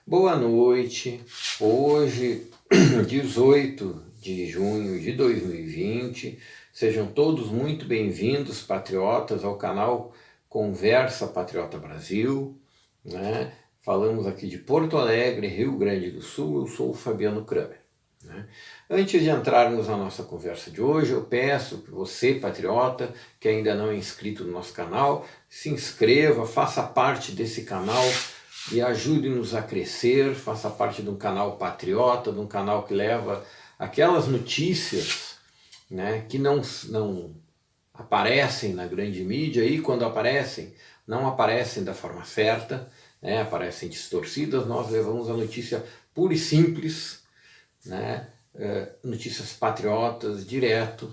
Boa noite, hoje 18 de junho de 2020, sejam todos muito bem-vindos, patriotas, ao canal Conversa Patriota Brasil, né? Falamos aqui de Porto Alegre, Rio Grande do Sul, eu sou o Fabiano Kramer. Né? Antes de entrarmos na nossa conversa de hoje, eu peço que você, patriota, que ainda não é inscrito no nosso canal, se inscreva, faça parte desse canal e ajude-nos a crescer, faça parte de um canal patriota, de um canal que leva aquelas notícias, né, que não aparecem na grande mídia e quando aparecem, não aparecem da forma certa, né, aparecem distorcidas. Nós levamos a notícia pura e simples, né, notícias patriotas, direto,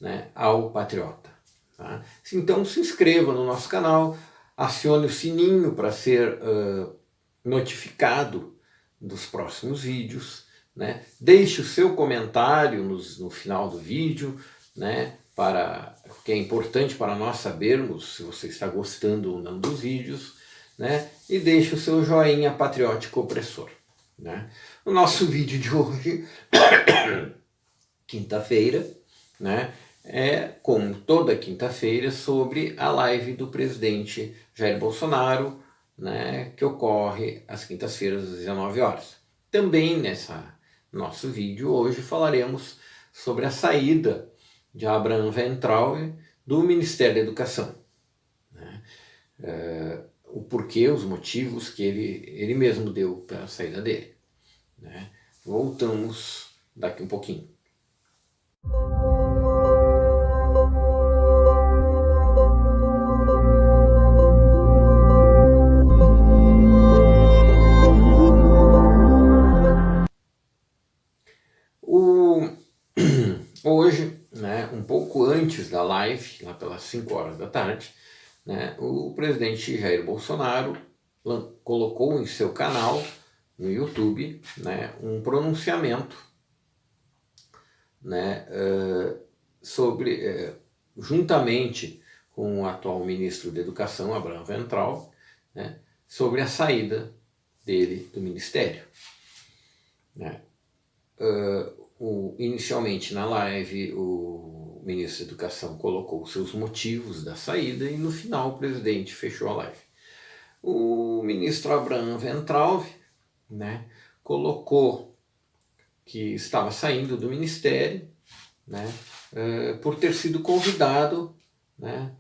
né, ao patriota. Tá? Então se inscreva no nosso canal, acione o sininho para ser notificado dos próximos vídeos, né? Deixe o seu comentário no final do vídeo, né? Que é importante para nós sabermos se você está gostando ou não dos vídeos, né? E deixe o seu joinha patriótico opressor. Né? O nosso vídeo de hoje, quinta-feira, né? É, como toda quinta-feira, sobre a live do presidente Jair Bolsonaro, né, que ocorre às quintas-feiras às 19 horas. Também nosso vídeo hoje falaremos sobre a saída de Abraham Weintraub do Ministério da Educação. Né? O porquê, os motivos que ele mesmo deu para a saída dele. Né? Voltamos daqui um pouquinho. Hoje, né, um pouco antes da live, lá pelas 5 horas da tarde, né, o presidente Jair Bolsonaro colocou em seu canal, no YouTube, né, um pronunciamento, né, sobre, juntamente com o atual ministro da Educação, Abraham Weintraub, né, sobre a saída dele do ministério. Né? Inicialmente na live o ministro da Educação colocou seus motivos da saída e no final o presidente fechou a live. O ministro Abraham Weintraub, né, colocou que estava saindo do ministério, né, por ter sido convidado, né,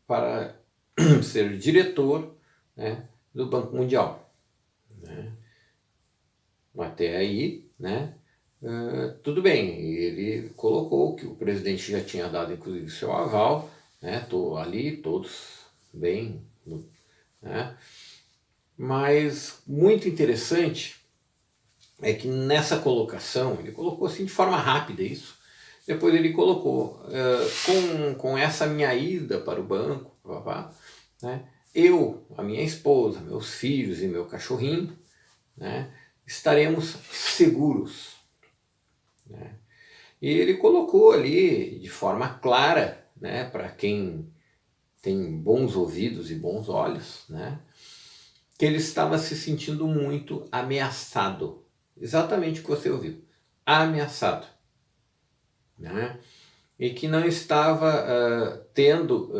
para ser diretor, né, do Banco Mundial. Né. Até aí, né, tudo bem, ele colocou que o presidente já tinha dado inclusive seu aval, né, ali todos bem, né, mas muito interessante é que nessa colocação, ele colocou assim de forma rápida isso, depois ele colocou, com essa minha ida para o banco, né, eu, a minha esposa, meus filhos e meu cachorrinho, né, estaremos seguros. Né? E ele colocou ali de forma clara, né, para quem tem bons ouvidos e bons olhos, né, que ele estava se sentindo muito ameaçado. Exatamente o que você ouviu. Ameaçado. Né? E que não estava tendo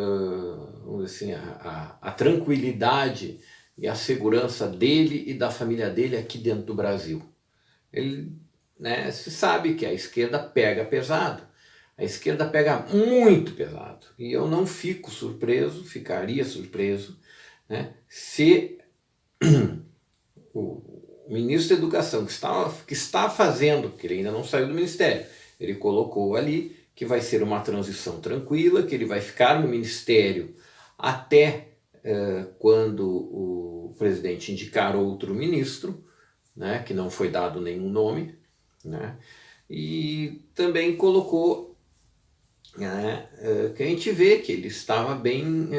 assim, a tranquilidade e a segurança dele e da família dele aqui dentro do Brasil. Ele, né, se sabe que a esquerda pega pesado, a esquerda pega muito pesado, e eu não fico surpreso, ficaria surpreso, né, se o ministro da Educação que está fazendo, porque ele ainda não saiu do ministério, ele colocou ali que vai ser uma transição tranquila, que ele vai ficar no ministério até quando o presidente indicar outro ministro, né, que não foi dado nenhum nome, né, e também colocou, né, que a gente vê que ele estava bem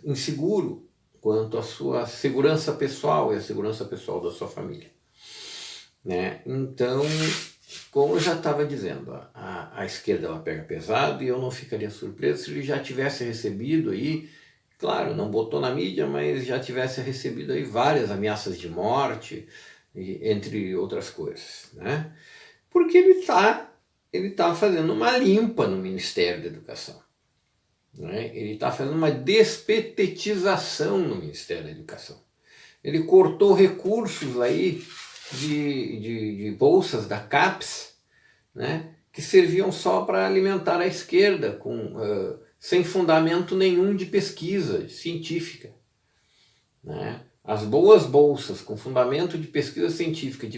inseguro quanto à sua segurança pessoal e a segurança pessoal da sua família. Né? Então, como eu já estava dizendo, a esquerda ela pega pesado e eu não ficaria surpreso se ele já tivesse recebido aí claro, não botou na mídia, mas já tivesse recebido aí várias ameaças de morte, entre outras coisas, né? Porque ele tá fazendo uma limpa no Ministério da Educação, né? Ele está fazendo uma despetetização no Ministério da Educação. Ele cortou recursos aí de bolsas da CAPES, né, que serviam só para alimentar a esquerda, sem fundamento nenhum de pesquisa científica, né? As boas bolsas com fundamento de pesquisa científica,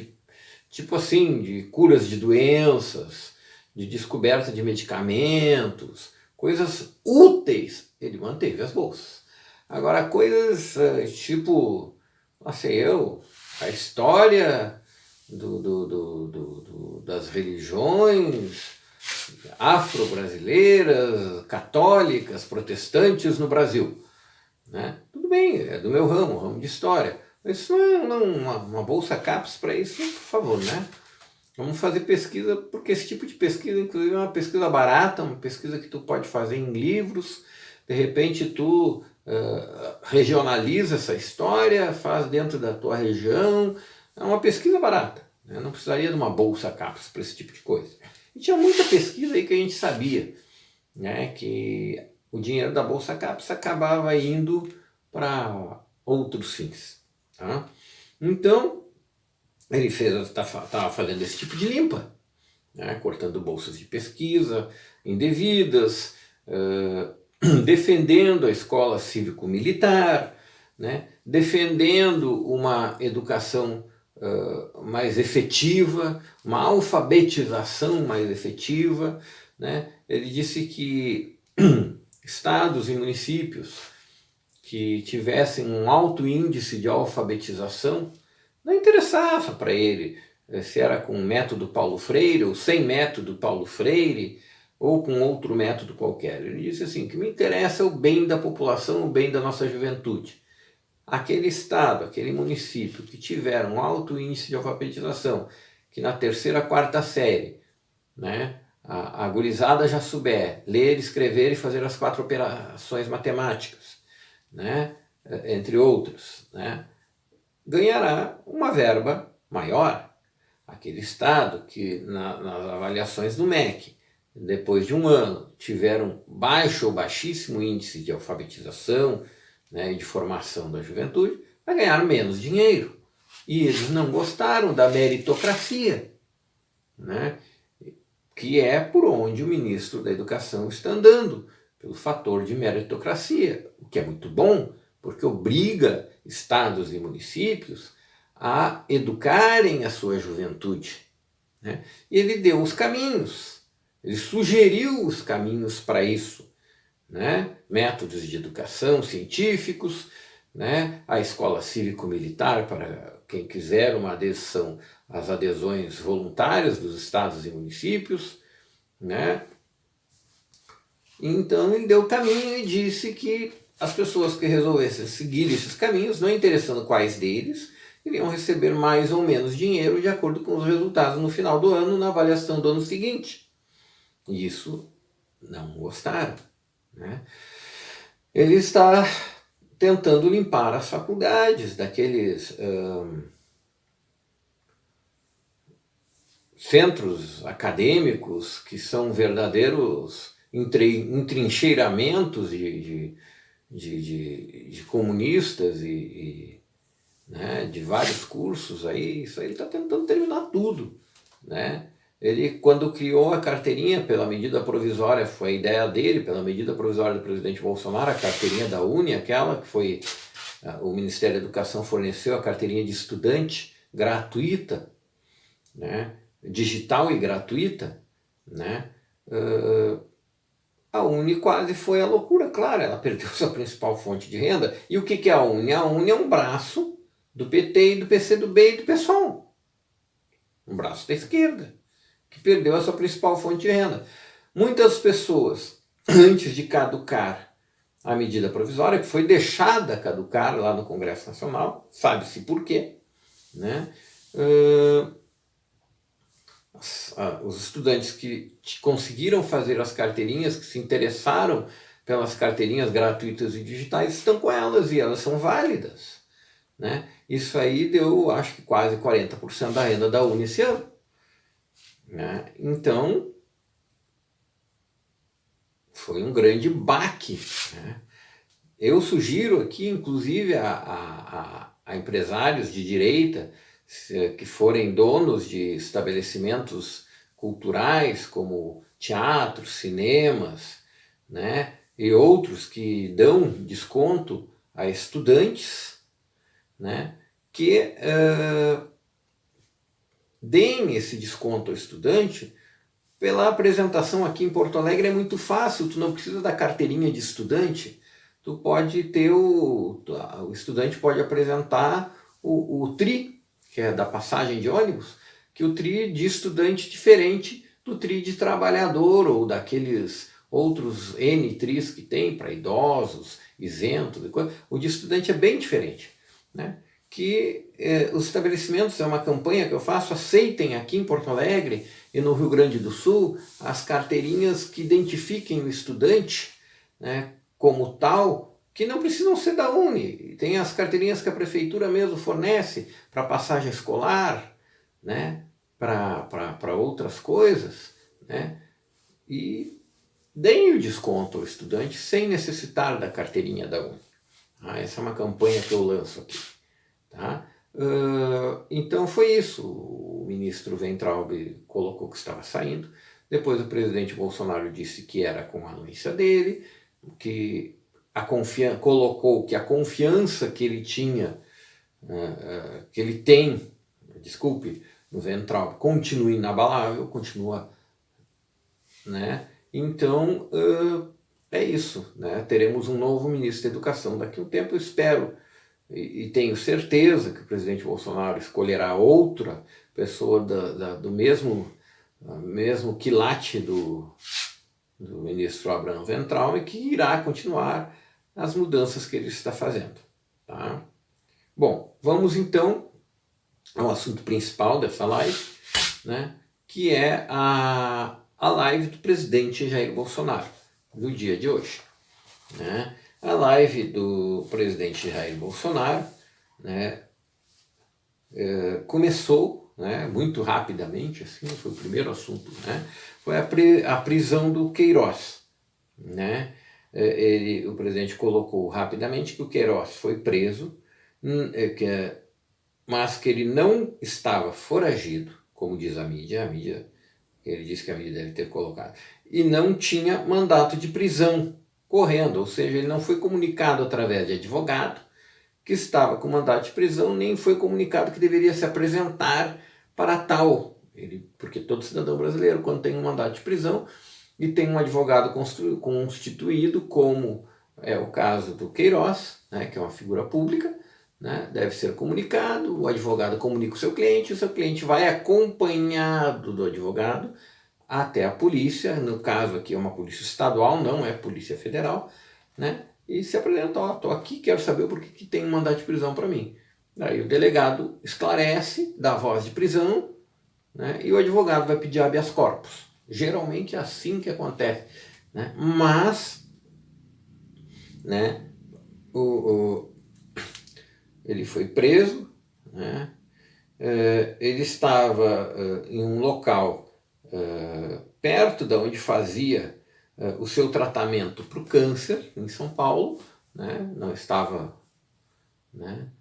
tipo assim, de curas de doenças, de descoberta de medicamentos, coisas úteis, ele manteve as bolsas. Agora, coisas tipo, não sei eu, a história das religiões afro-brasileiras, católicas, protestantes no Brasil, né? Tudo bem, é do meu ramo de história. Mas isso não é uma bolsa CAPES para isso, por favor, né? Vamos fazer pesquisa, porque esse tipo de pesquisa, inclusive, é uma pesquisa barata, uma pesquisa que tu pode fazer em livros. De repente tu regionaliza essa história, faz dentro da tua região. É uma pesquisa barata, né? Não precisaria de uma bolsa CAPES para esse tipo de coisa. E tinha muita pesquisa aí que a gente sabia, né, que o dinheiro da bolsa CAPES acabava indo para outros fins, tá? Então, ele estava fazendo esse tipo de limpa, né, cortando bolsas de pesquisa indevidas, defendendo a escola cívico-militar, né, defendendo uma educação mais efetiva, uma alfabetização mais efetiva, né? Ele disse que estados e municípios que tivessem um alto índice de alfabetização, não interessava para ele se era com o método Paulo Freire ou sem método Paulo Freire ou com outro método qualquer. Ele disse assim, que me interessa é o bem da população, o bem da nossa juventude. Aquele estado, aquele município que tiver um alto índice de alfabetização, que na terceira, quarta série, né, a gurizada já souber ler, escrever e fazer as 4 operações matemáticas, né, entre outras, né, ganhará uma verba maior. Aquele estado que nas avaliações do MEC, depois de um ano, tiveram baixo ou baixíssimo índice de alfabetização, né, e de formação da juventude, vai ganhar menos dinheiro. E eles não gostaram da meritocracia, né, que é por onde o ministro da Educação está andando, pelo fator de meritocracia, o que é muito bom, porque obriga estados e municípios a educarem a sua juventude, né? E ele deu os caminhos, ele sugeriu os caminhos para isso, né? Métodos de educação científicos, né? A escola cívico-militar para quem quiser uma adesão, as adesões voluntárias dos estados e municípios, né? Então ele deu o caminho e disse que as pessoas que resolvessem seguir esses caminhos, não interessando quais deles, iriam receber mais ou menos dinheiro de acordo com os resultados no final do ano, na avaliação do ano seguinte. E isso não gostaram, né? Ele está tentando limpar as faculdades daqueles centros acadêmicos que são verdadeiros entrincheiramentos de comunistas né, de vários cursos aí. Isso aí ele está tentando terminar tudo, né? Ele, quando criou a carteirinha pela medida provisória, foi a ideia dele, pela medida provisória do presidente Bolsonaro, a carteirinha da Uni, aquela que foi, o Ministério da Educação forneceu a carteirinha de estudante gratuita, né, digital e gratuita, né? A Uni quase foi a loucura, claro, ela perdeu sua principal fonte de renda. E o que é a Uni? A Uni é um braço do PT e do PCdoB e do PSOL. Um braço da esquerda, que perdeu a sua principal fonte de renda. Muitas pessoas, antes de caducar a medida provisória, que foi deixada caducar lá no Congresso Nacional, sabe-se por quê, né? Os estudantes que conseguiram fazer as carteirinhas, que se interessaram pelas carteirinhas gratuitas e digitais estão com elas e elas são válidas, né? Isso aí deu, acho que quase 40% da renda da UNE esse ano, né? Então, foi um grande baque, né? Eu sugiro aqui, inclusive, a empresários de direita que forem donos de estabelecimentos culturais, como teatros, cinemas, né, e outros que dão desconto a estudantes, né, que deem esse desconto ao estudante. Pela apresentação aqui em Porto Alegre é muito fácil, tu não precisa da carteirinha de estudante, tu pode ter o estudante pode apresentar o TRI, que é da passagem de ônibus, que o TRI de estudante diferente do TRI de trabalhador ou daqueles outros N TRIs que tem para idosos, isentos, o de estudante é bem diferente, né? Que os estabelecimentos, é uma campanha que eu faço, aceitem aqui em Porto Alegre e no Rio Grande do Sul as carteirinhas que identifiquem o estudante, né, como tal, que não precisam ser da UNE. Tem as carteirinhas que a prefeitura mesmo fornece para passagem escolar, né, para outras coisas, né, e deem o desconto ao estudante sem necessitar da carteirinha da UNE. Essa é uma campanha que eu lanço aqui. Tá? Então foi isso, o ministro Weintraub colocou que estava saindo, depois o presidente Bolsonaro disse que era com a anuência dele, que colocou que a confiança que ele tinha, que ele tem, desculpe, no Weintraub, continua inabalável, continua, né? Então é isso, né? Teremos um novo ministro da Educação daqui a um tempo, eu espero. E tenho certeza que o presidente Bolsonaro escolherá outra pessoa do mesmo quilate do ministro Abraham Weintraub, que irá continuar as mudanças que ele está fazendo. Tá? Bom, vamos então ao assunto principal dessa live, né, que é a live do presidente Jair Bolsonaro, do dia de hoje. Né? A live do presidente Jair Bolsonaro, né, começou, né, muito rapidamente, assim, foi o primeiro assunto, né, foi a prisão do Queiroz. Né? O presidente colocou rapidamente que o Queiroz foi preso, mas que ele não estava foragido, como diz a mídia, ele disse que a mídia deve ter colocado, e não tinha mandato de prisão correndo, ou seja, ele não foi comunicado através de advogado que estava com mandato de prisão, nem foi comunicado que deveria se apresentar para tal, porque todo cidadão brasileiro, quando tem um mandato de prisão e tem um advogado constituído, como é o caso do Queiroz, né, que é uma figura pública, né, deve ser comunicado, o advogado comunica o seu cliente vai acompanhado do advogado até a polícia, no caso aqui é uma polícia estadual, não é polícia federal, né? E se apresenta, ó, tô aqui, quero saber por que tem um mandado de prisão para mim. Daí o delegado esclarece, dá voz de prisão, né? E o advogado vai pedir habeas corpus. Geralmente é assim que acontece, né? Mas, né, ele foi preso, né? Ele estava em um local perto de onde fazia o seu tratamento para o câncer, em São Paulo, né? Não estava, né,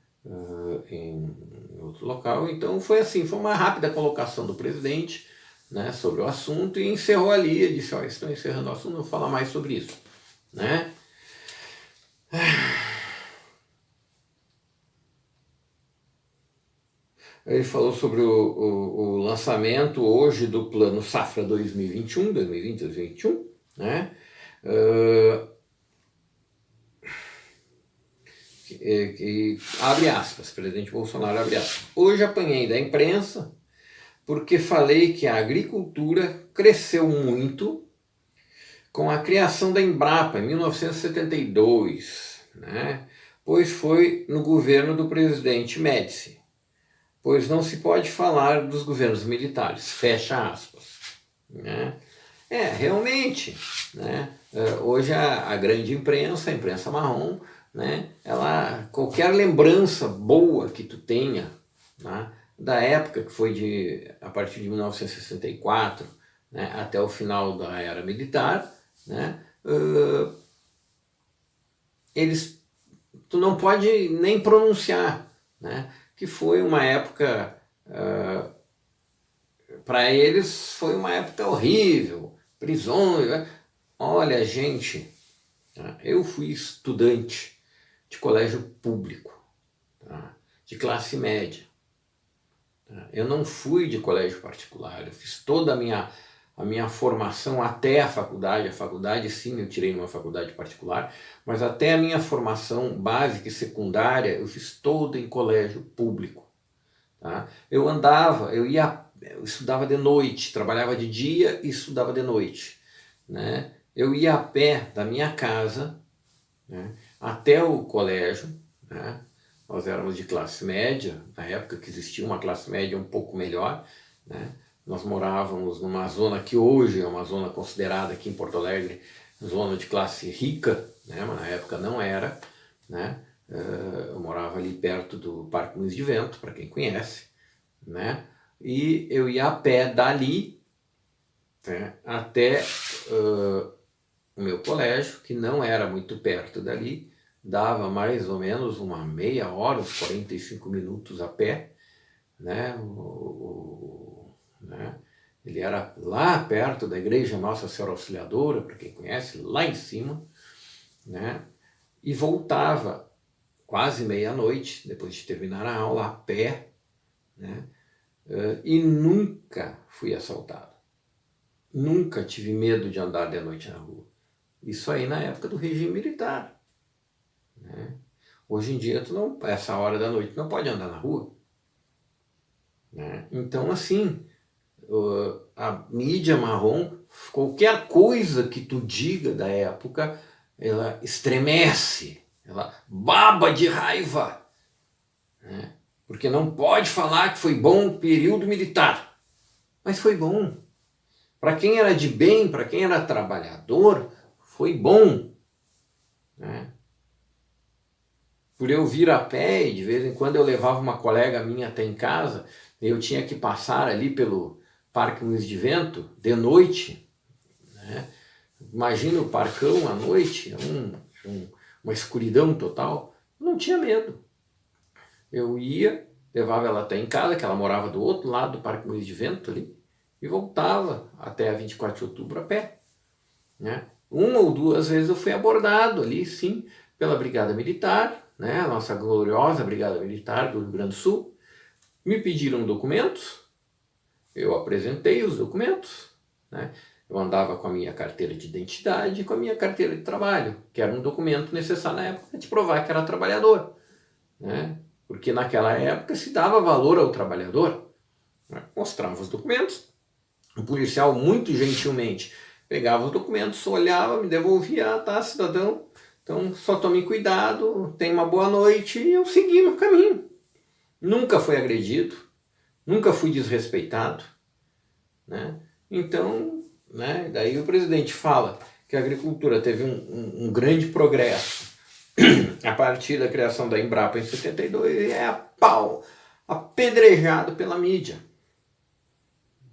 em outro local. Então foi assim, foi uma rápida colocação do presidente, né, sobre o assunto e encerrou ali. Ele disse, ó, estou encerrando o assunto, não vou falar mais sobre isso. Né? Ele falou sobre o lançamento hoje do Plano Safra 2021, 2020, 2021, né? Que abre aspas, presidente Bolsonaro abre aspas. Hoje apanhei da imprensa porque falei que a agricultura cresceu muito com a criação da Embrapa em 1972, né? Pois foi no governo do presidente Médici. Pois não se pode falar dos governos militares, fecha aspas. Né? Realmente, né? Hoje a grande imprensa, a imprensa marrom, né, qualquer lembrança boa que tu tenha, né, da época que foi a partir de 1964, né, até o final da era militar, né, tu não pode nem pronunciar, né, que foi uma época, para eles foi uma época horrível, prisões, né? Olha, gente, tá? Eu fui estudante de colégio público, tá? De classe média. Tá? Eu não fui de colégio particular, eu fiz toda a minha formação até a faculdade sim, eu tirei numa faculdade particular, mas até a minha formação básica e secundária eu fiz toda em colégio público. Tá? Eu estudava de noite, trabalhava de dia e estudava de noite, né? Eu ia a pé da minha casa, né, até o colégio, né? Nós éramos de classe média, na época que existia uma classe média um pouco melhor, né? Nós morávamos numa zona que hoje é uma zona considerada aqui em Porto Alegre, zona de classe rica, né? Mas na época não era, né? Eu morava ali perto do Parque Moinhos de Vento, para quem conhece, né? E eu ia a pé dali, né, até o meu colégio, que não era muito perto dali, dava mais ou menos uma meia hora, uns 45 minutos a pé, né? Né? Ele era lá perto da igreja Nossa Senhora Auxiliadora, para quem conhece, lá em cima, né? E voltava quase meia-noite, depois de terminar a aula, a pé, né? E nunca fui assaltado. Nunca tive medo de andar de noite na rua. Isso aí na época do regime militar, né? Hoje em dia, essa hora da noite, não pode andar na rua, né? Então, assim, a mídia marrom, qualquer coisa que tu diga da época, ela estremece, ela baba de raiva, né? Porque não pode falar que foi bom o período militar. Mas foi bom. Para quem era de bem, para quem era trabalhador, foi bom, né? Por eu vir a pé e de vez em quando eu levava uma colega minha até em casa, eu tinha que passar ali pelo Parque Moinhos de Vento de noite, né? Imagina o parcão à noite, uma escuridão total. Eu não tinha medo. Eu ia, levava ela até em casa, que ela morava do outro lado do Parque Moinhos de Vento ali, e voltava até a 24 de outubro a pé, né? Uma ou duas vezes eu fui abordado ali, sim, pela Brigada Militar, né? A nossa gloriosa Brigada Militar do Rio Grande do Sul. Me pediram documentos, eu apresentei os documentos, né? Eu andava com a minha carteira de identidade e com a minha carteira de trabalho, que era um documento necessário na época de provar que era trabalhador, né? Porque naquela época se dava valor ao trabalhador, né? Mostrava os documentos, o policial muito gentilmente pegava os documentos, olhava, me devolvia, tá, cidadão, então só tome cuidado, tenha uma boa noite, e eu segui meu caminho. Nunca fui agredido, nunca fui desrespeitado, né? Então, né, daí o presidente fala que a agricultura teve um grande progresso a partir da criação da Embrapa em 72 e é apedrejado pela mídia,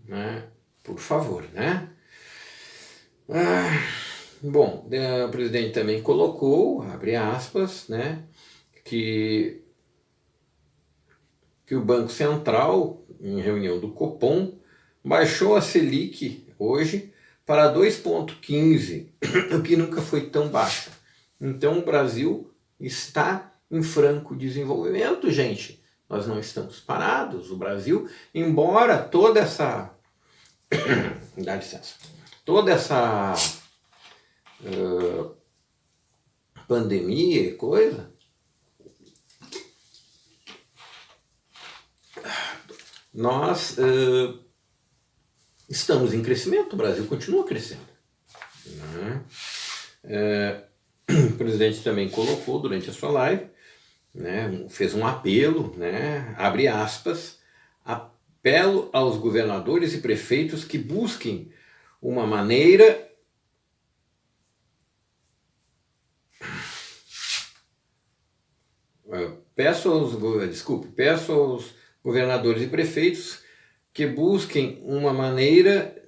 né? Por favor, né? Bom, o presidente também colocou, abre aspas, né, que o Banco Central, em reunião do Copom, baixou a Selic hoje para 2,15, o que nunca foi tão baixa. Então o Brasil está em franco desenvolvimento, gente. Nós não estamos parados. O Brasil, embora toda essa... dá licença. Toda essa pandemia e coisa, nós estamos em crescimento, o Brasil continua crescendo, né? O presidente também colocou durante a sua live, né, fez um apelo, né, abre aspas, apelo aos governadores e prefeitos que busquem uma maneira peço aos governadores e prefeitos que busquem uma maneira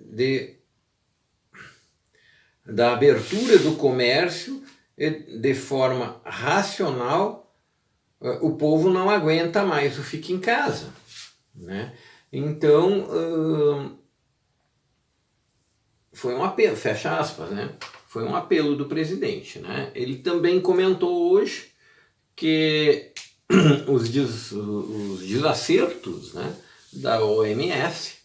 da abertura do comércio de forma racional. O povo não aguenta mais o fica em casa, né? Então, foi um apelo, fecha aspas, né? Foi um apelo do presidente, né? Ele também comentou hoje que os desacertos, né, da OMS,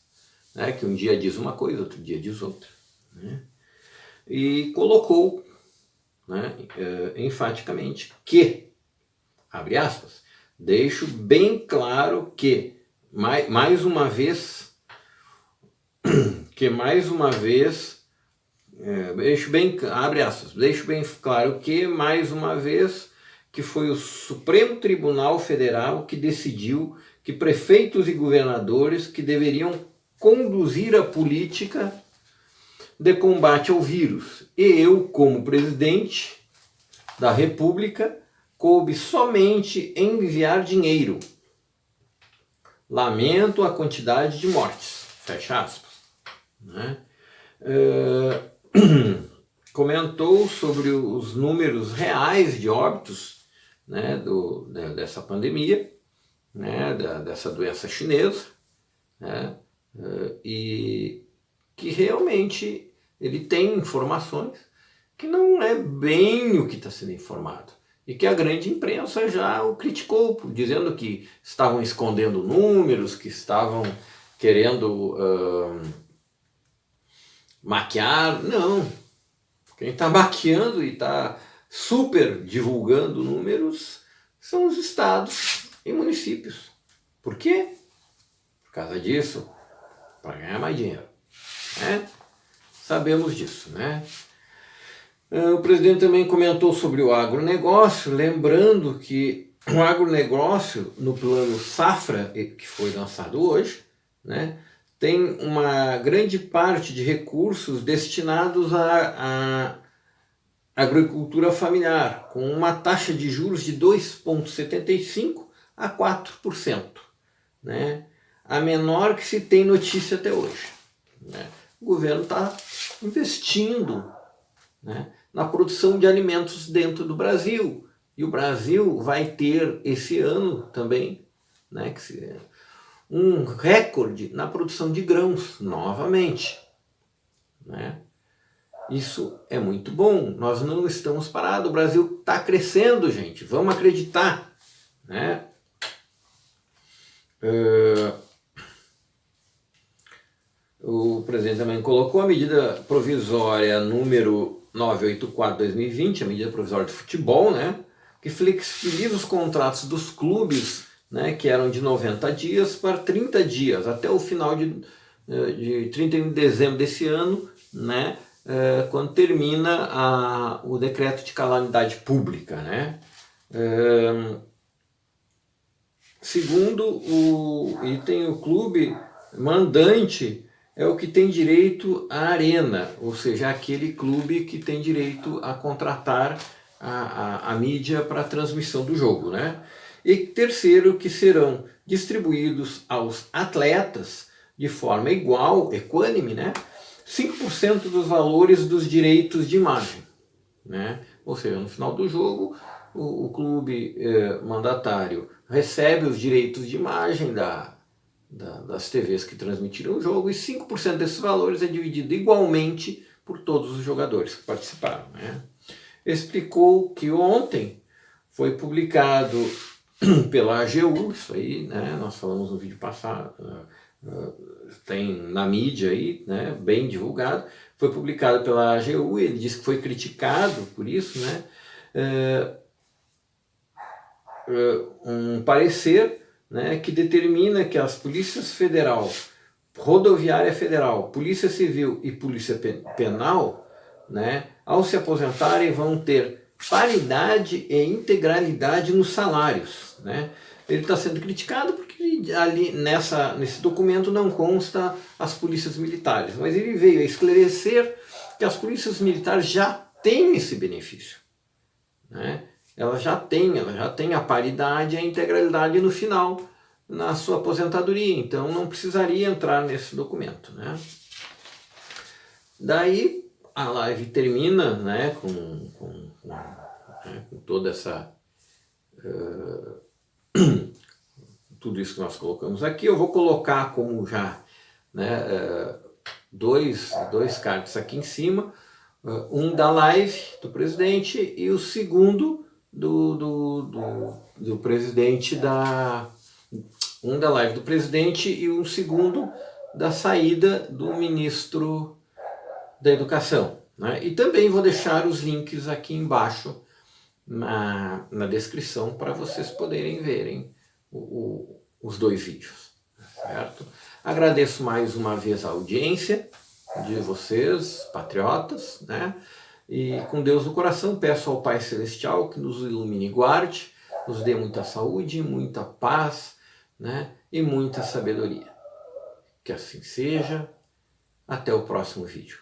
né, que um dia diz uma coisa, outro dia diz outra, né? E colocou, né, enfaticamente que, abre aspas, deixo bem claro que, mais uma vez, abre aspas, deixo bem claro que, mais uma vez, que foi o Supremo Tribunal Federal que decidiu que prefeitos e governadores que deveriam conduzir a política de combate ao vírus. E eu, como presidente da República, coube somente enviar dinheiro. Lamento a quantidade de mortes. Fecha aspas. Né? Comentou sobre os números reais de óbitos, né, dessa pandemia, né, dessa doença chinesa, né, e que realmente ele tem informações que não é bem o que está sendo informado, e que a grande imprensa já o criticou, dizendo que estavam escondendo números, que estavam querendo maquiar. Não, quem está maquiando e está super divulgando números são os estados e municípios. Por quê? Por causa disso, para ganhar mais dinheiro, né? Sabemos disso, né? O presidente também comentou sobre o agronegócio, lembrando que o agronegócio, no plano Safra, que foi lançado hoje, né, tem uma grande parte de recursos destinados à agricultura familiar, com uma taxa de juros de 2,75% a 4%, né? A menor que se tem notícia até hoje, né? O governo está investindo, né, na produção de alimentos dentro do Brasil, e o Brasil vai ter esse ano também, né, um recorde na produção de grãos novamente, né? Isso é muito bom, nós não estamos parados, o Brasil está crescendo, gente, vamos acreditar, né? O presidente também colocou a medida provisória número 984/2020, a medida provisória de futebol, né, que flexibiliza os contratos dos clubes, né, que eram de 90 dias para 30 dias, até o final de 31 de dezembro desse ano, né, quando termina o decreto de calamidade pública, né? Segundo o item, o clube mandante é o que tem direito à arena, ou seja, aquele clube que tem direito a contratar a mídia para a transmissão do jogo, né? E terceiro, que serão distribuídos aos atletas de forma igual, equânime, né, 5% dos valores dos direitos de imagem, né? Ou seja, no final do jogo, o clube mandatário recebe os direitos de imagem das TVs que transmitiram o jogo, e 5% desses valores é dividido igualmente por todos os jogadores que participaram, né? Explicou que ontem foi publicado pela AGU, isso aí, né, nós falamos no vídeo passado, tem na mídia aí, né, bem divulgado, foi publicado pela AGU, ele disse que foi criticado por isso, né, um parecer, né, que determina que as polícias federal, rodoviária federal, polícia civil e polícia penal, né, ao se aposentarem vão ter paridade e integralidade nos salários, né? Ele está sendo criticado porque ali nesse documento não consta as polícias militares, mas ele veio a esclarecer que as polícias militares já têm esse benefício, né? ela já tem a paridade e a integralidade no final, na sua aposentadoria, então não precisaria entrar nesse documento, né? Daí a live termina, né, com toda essa tudo isso que nós colocamos aqui. Eu vou colocar como já, né, dois cards aqui em cima, um da live do presidente e o segundo do presidente um da live do presidente e um segundo da saída do ministro da Educação, né? E também vou deixar os links aqui embaixo na descrição para vocês poderem verem os dois vídeos, certo? Agradeço mais uma vez a audiência de vocês, patriotas, né? E com Deus no coração peço ao Pai Celestial que nos ilumine e guarde, nos dê muita saúde, muita paz, né? E muita sabedoria. Que assim seja. Até o próximo vídeo.